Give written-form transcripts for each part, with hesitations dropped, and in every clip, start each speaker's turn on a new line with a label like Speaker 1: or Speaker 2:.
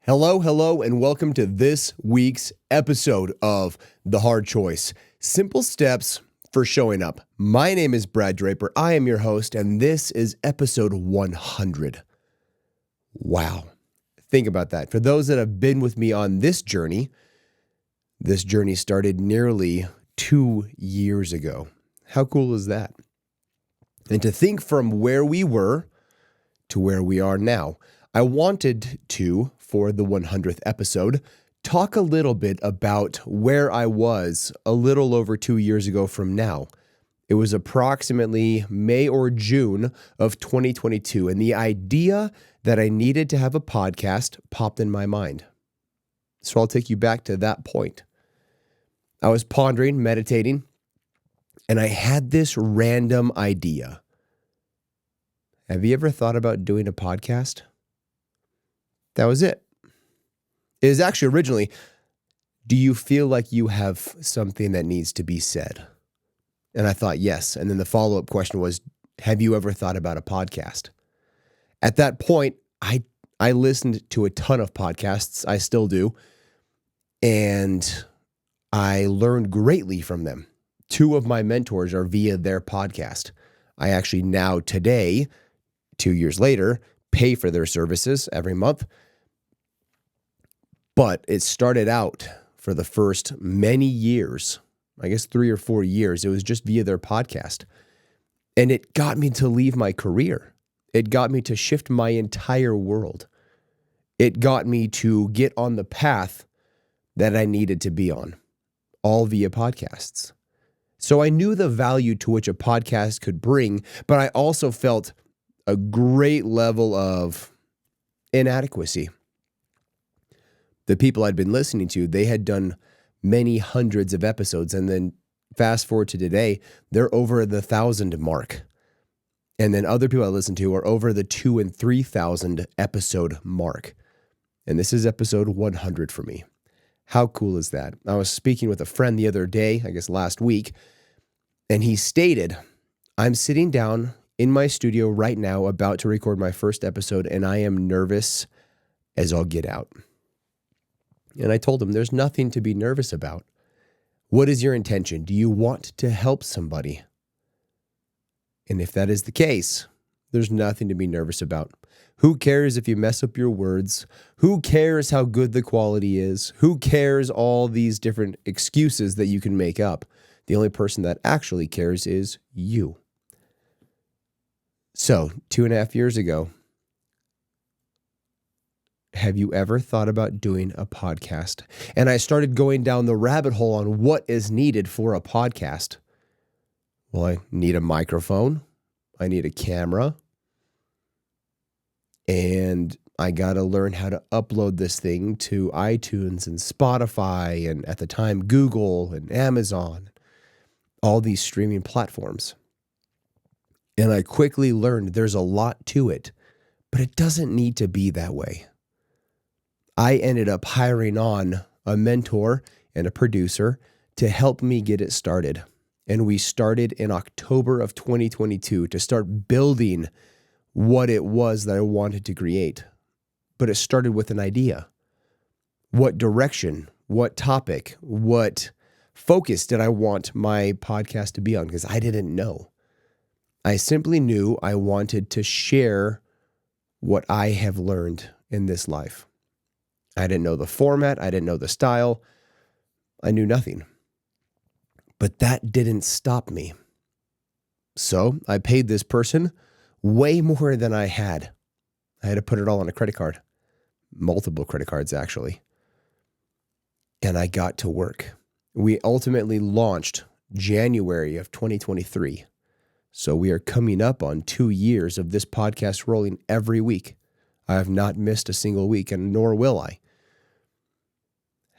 Speaker 1: Hello, and welcome to this week's episode of The Hard Choice. Simple steps for showing up. My name is Brad Draper. I am your host, and this is episode 100. Wow. Think about that. For those that have been with me on this journey started nearly 2 years ago. How cool is that? And to think from where we were to where we are now, I wanted to, for the 100th episode, talk a little bit about where I was a little over 2 years ago from now. It was approximately May or June of 2022, and the idea that I needed to have a podcast popped in my mind. So I'll take you back to that point. I was pondering, meditating, and I had this random idea. Have you ever thought about doing a podcast? That was it. It was actually originally, do you feel like you have something that needs to be said? And I thought, yes. And then the follow-up question was, have you ever thought about a podcast? At that point, I listened to a ton of podcasts. I still do. And I learned greatly from them. 2 of my mentors are via their podcast. I actually now today, 2 years later, pay for their services every month. But it started out for the first many years, I guess 3 or 4 years, it was just via their podcast. And it got me to leave my career. It got me to shift my entire world. It got me to get on the path that I needed to be on, all via podcasts. So I knew the value to which a podcast could bring, but I also felt a great level of inadequacy. The people I'd been listening to, they had done many hundreds of episodes, and then fast forward to today, they're over the 1,000 mark. And then other people I listen to are over the 2,000 and 3,000 episode mark. And this is episode 100 for me. How cool is that? I was speaking with a friend the other day, I guess last week, and he stated, I'm sitting down in my studio right now about to record my first episode, and I am nervous as all get out. And I told him, there's nothing to be nervous about. What is your intention? Do you want to help somebody? And if that is the case, there's nothing to be nervous about. Who cares if you mess up your words? Who cares how good the quality is? Who cares all these different excuses that you can make up? The only person that actually cares is you. So, 2.5 years ago, have you ever thought about doing a podcast? And I started going down the rabbit hole on what is needed for a podcast. Well, I need a microphone. I need a camera. And I got to learn how to upload this thing to iTunes and Spotify and at the time Google and Amazon, all these streaming platforms. And I quickly learned there's a lot to it, but it doesn't need to be that way. I ended up hiring on a mentor and a producer to help me get it started. And we started in October of 2022 to start building what it was that I wanted to create. But it started with an idea. What direction, what topic, what focus did I want my podcast to be on? Because I didn't know. I simply knew I wanted to share what I have learned in this life. I didn't know the format. I didn't know the style. I knew nothing. But that didn't stop me. So I paid this person way more than I had. I had to put it all on a credit card. Multiple credit cards, actually. And I got to work. We ultimately launched January of 2023. So we are coming up on 2 years of this podcast rolling every week. I have not missed a single week, and nor will I.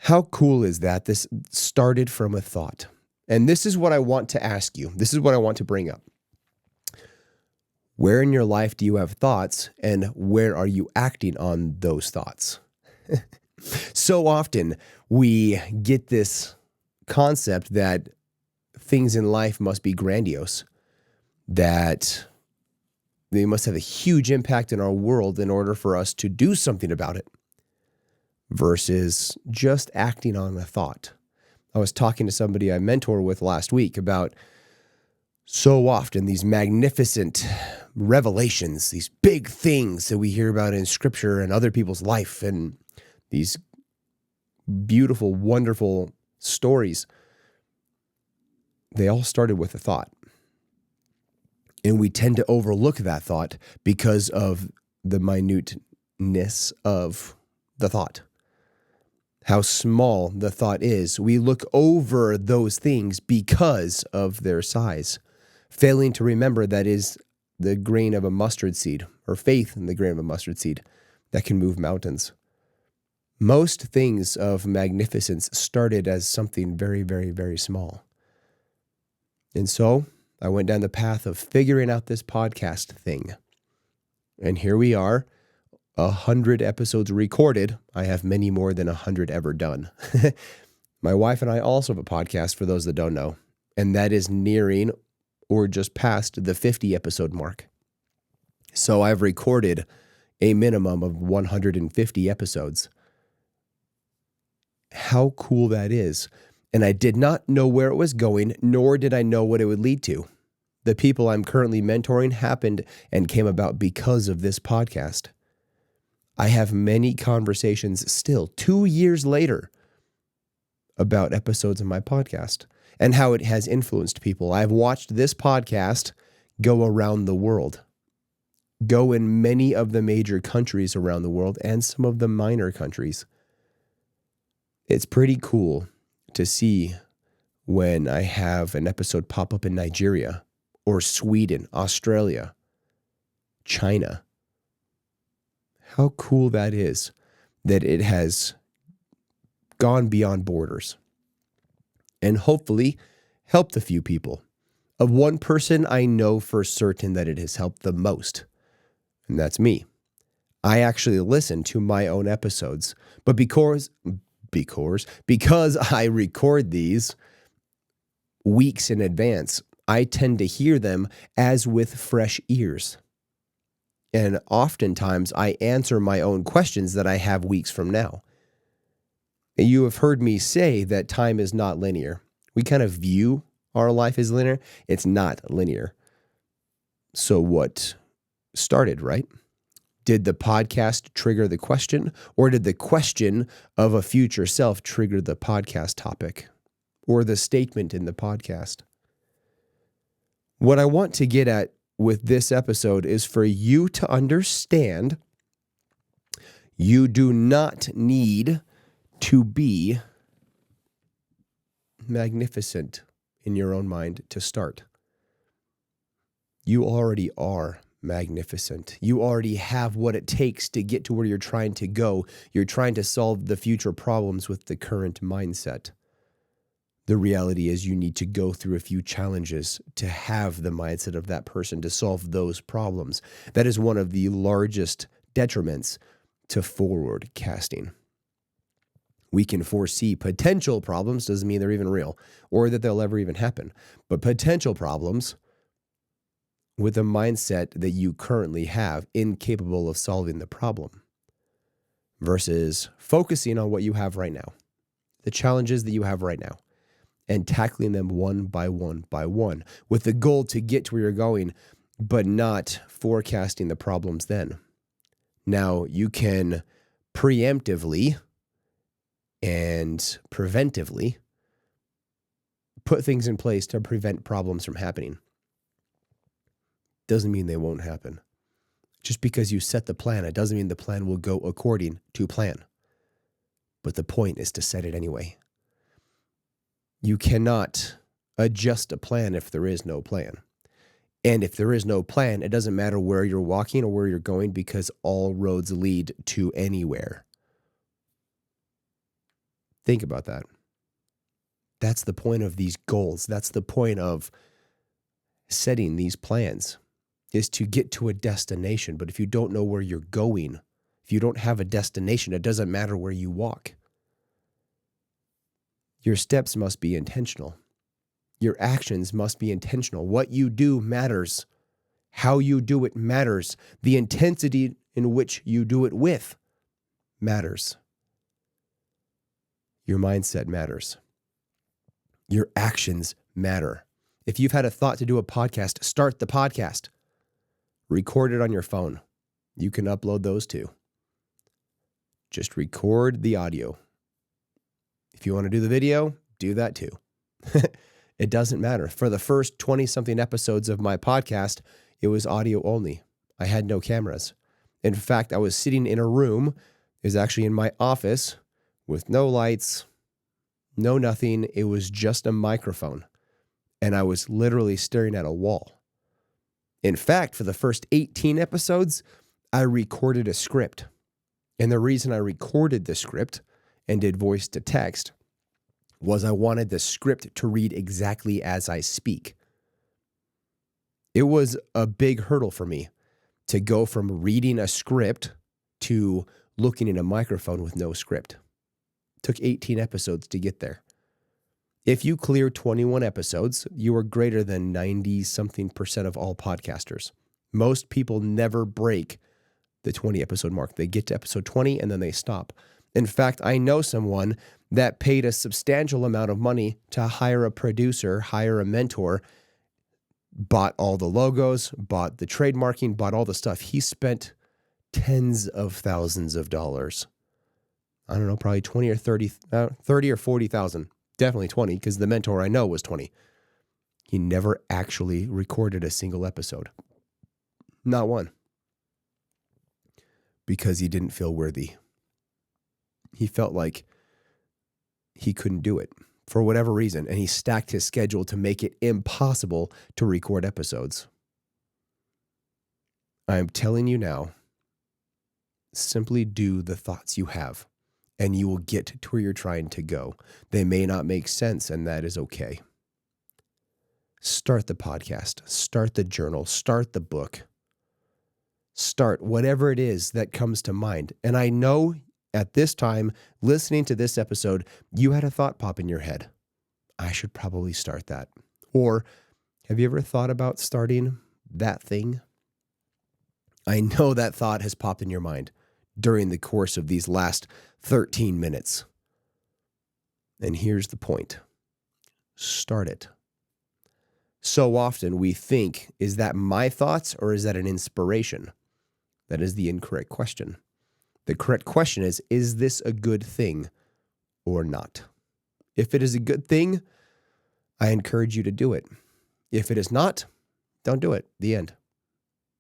Speaker 1: How cool is that? This started from a thought. And this is what I want to ask you. This is what I want to bring up. Where in your life do you have thoughts, and where are you acting on those thoughts? So often we get this concept that things in life must be grandiose, that they must have a huge impact in our world in order for us to do something about it. versus just acting on a thought. I was talking to somebody I mentor with last week about so often these magnificent revelations, these big things that we hear about in scripture and other people's life, and these beautiful, wonderful stories. They all started with a thought. And we tend to overlook that thought because of the minuteness of the thought. How small the thought is. We look over those things because of their size, failing to remember that is the grain of a mustard seed, or faith in the grain of a mustard seed that can move mountains. Most things of magnificence started as something very, very, very small. And so I went down the path of figuring out this podcast thing. And here we are, 100 episodes recorded. I have many more than 100 ever done. My wife and I also have a podcast, for those that don't know, and that is nearing or just past the 50 episode mark. So I've recorded a minimum of 150 episodes. How cool that is. And I did not know where it was going, nor did I know what it would lead to. The people I'm currently mentoring happened and came about because of this podcast. I have many conversations still, 2 years later, about episodes of my podcast and how it has influenced people. I've watched this podcast go around the world, go in many of the major countries around the world and some of the minor countries. It's pretty cool to see when I have an episode pop up in Nigeria or Sweden, Australia, China. How cool that is that it has gone beyond borders and hopefully helped a few people. Of one person, I know for certain that it has helped the most, and that's me. I actually listen to my own episodes, but because I record these weeks in advance, I tend to hear them as with fresh ears. And oftentimes I answer my own questions that I have weeks from now. You have heard me say that time is not linear. We kind of view our life as linear. It's not linear. So what started, right? Did the podcast trigger the question, or did the question of a future self trigger the podcast topic or the statement in the podcast? What I want to get at with this episode is for you to understand you do not need to be magnificent in your own mind to start. You already are magnificent. You already have what it takes to get to where you're trying to go. You're trying to solve the future problems with the current mindset. The reality is you need to go through a few challenges to have the mindset of that person to solve those problems. That is one of the largest detriments to forward casting. We can foresee potential problems, doesn't mean they're even real or that they'll ever even happen, but potential problems with a mindset that you currently have incapable of solving the problem versus focusing on what you have right now, the challenges that you have right now, and tackling them one by one with the goal to get to where you're going, but not forecasting the problems then. Now, you can preemptively and preventively put things in place to prevent problems from happening. Doesn't mean they won't happen. Just because you set the plan, it doesn't mean the plan will go according to plan. But the point is to set it anyway. You cannot adjust a plan if there is no plan. And if there is no plan, it doesn't matter where you're walking or where you're going because all roads lead to anywhere. Think about that. That's the point of these goals. That's the point of setting these plans, is to get to a destination. But if you don't know where you're going, if you don't have a destination, it doesn't matter where you walk. Your steps must be intentional. Your actions must be intentional. What you do matters. How you do it matters. The intensity in which you do it with matters. Your mindset matters. Your actions matter. If you've had a thought to do a podcast, start the podcast. Record it on your phone. You can upload those too. Just record the audio. If you want to do the video, do that too. It doesn't matter. For the first 20-something episodes of my podcast, it was audio only. I had no cameras. In fact, I was sitting in a room, it was actually in my office, with no lights, no nothing. It was just a microphone. And I was literally staring at a wall. In fact, for the first 18 episodes, I recorded a script. And the reason I recorded the script and did voice to text was I wanted the script to read exactly as I speak. It was a big hurdle for me to go from reading a script to looking in a microphone with no script. It took 18 episodes to get there. If you clear 21 episodes, you are greater than 90-something% of all podcasters. Most people never break the 20 episode mark. They get to episode 20 and then they stop. In fact, I know someone that paid a substantial amount of money to hire a producer, hire a mentor, bought all the logos, bought the trademarking, bought all the stuff. He spent tens of thousands of dollars. I don't know, probably 30 or 40,000. Definitely 20, because the mentor I know was 20. He never actually recorded a single episode. Not one. Because he didn't feel worthy. He felt like he couldn't do it for whatever reason, and he stacked his schedule to make it impossible to record episodes. I am telling you now, simply do the thoughts you have, and you will get to where you're trying to go. They may not make sense, and that is okay. Start the podcast, start the journal, start the book, start whatever it is that comes to mind. And I know at this time, listening to this episode, you had a thought pop in your head. I should probably start that. Or have you ever thought about starting that thing? I know that thought has popped in your mind during the course of these last 13 minutes. And here's the point. Start it. So often we think, is that my thoughts or is that an inspiration? That is the incorrect question. The correct question is this a good thing or not? If it is a good thing, I encourage you to do it. If it is not, don't do it. The end.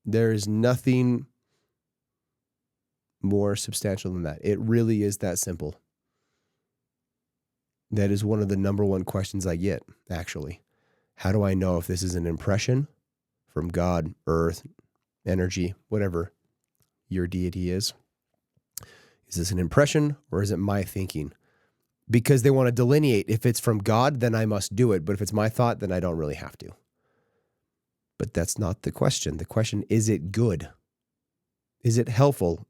Speaker 1: There is nothing more substantial than that. It really is that simple. That is one of the number one questions I get, actually. How do I know if this is an impression from God, earth, energy, whatever your deity is? Is this an impression or is it my thinking? Because they want to delineate. If it's from God, then I must do it. But if it's my thought, then I don't really have to. But that's not the question. The question, is it good? Is it helpful?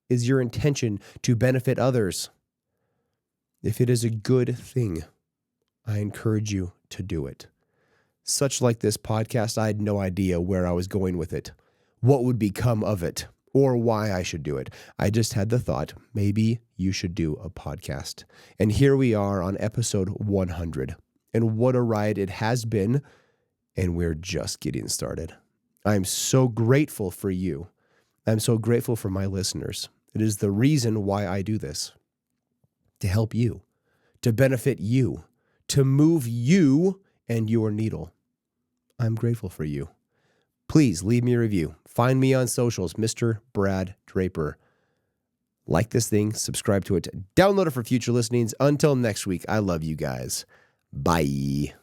Speaker 1: Is your intention to benefit others? If it is a good thing, I encourage you to do it. Such like this podcast, I had no idea where I was going with it, what would become of it, or why I should do it. I just had the thought, maybe you should do a podcast. And here we are on episode 100. And what a ride it has been. And we're just getting started. I'm so grateful for you. I'm so grateful for my listeners. It is the reason why I do this. To help you, to benefit you, to move you and your needle. I'm grateful for you. Please leave me a review. Find me on socials, Mr. Brad Draper. Like this thing, subscribe to it, download it for future listenings. Until next week, I love you guys. Bye.